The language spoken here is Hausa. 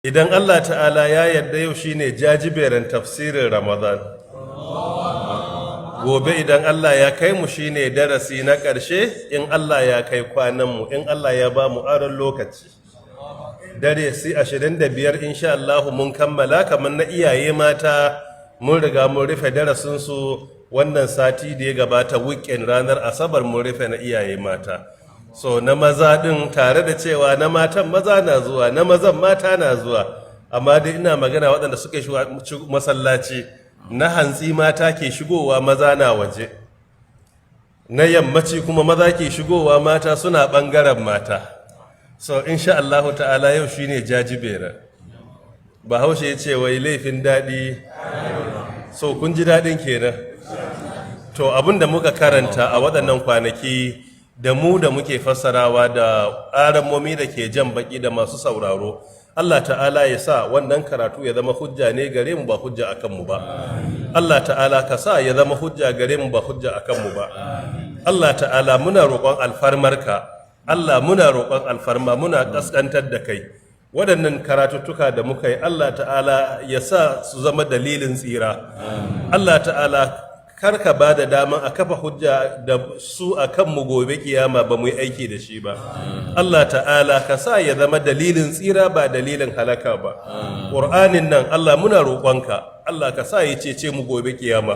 Idan Allah ta'ala ya yarda yau shine jajiberin tafsirin Ramadan. Gobe idan Allah ya kai mu shine darasi na ƙarshe, in Allah ya kai kwananmu, in Allah ya ba mu aron lokaci. Dare si 25 insha Allah mun kammala, kamar na iyaye mata mun riga mun rufe darasinsu wannan sati da ya gabata, weekend ranar Asabar mun rufe na iyaye mata. So na maza din, tare da cewa na matan maza na zuwa, na mazan mata na zuwa, amma dai ina magana waɗanda suke masallaci. Na hantsi mata ke shigowa, maza na waje. Na yammaci kuma maza ke shigowa, mata suna ɓangaren mata. So insha Allahu ta'ala yau shine jajibera. Bahaushe ya ce wai laifin daɗi. So kun ji daɗin kenan. To abinda muka karanta a waɗannan kwanaki, da mu da muke fassarawa da aramomi da ke jan baki da masu sauraro, Allah ta'ala ya sa wannan karatu ya zama hujja ne gare mu, ba hujja akan mu ba. Allah ta'ala ka sa ya zama hujja gare mu, ba hujja akan mu ba. Allah ta'ala muna roƙon alfarmarka, Allah muna roƙon alfarma, muna ƙasƙantar da kai. Waɗannan karatuttuka da muka yi, Allah ta'ala ya sa su zama dalilin tsira. Allah ta'ala kar ka ba da daman a kafa hujja da su a kanmu gobe kiyama ba mu yi aiki da shi ba. Allah ta'ala ka sa ya zama dalilin tsira, ba dalilin halaka ba. Ƙur'anin nan Allah muna roƙonka, Allah ka sa ya cece mu gobe kiyama.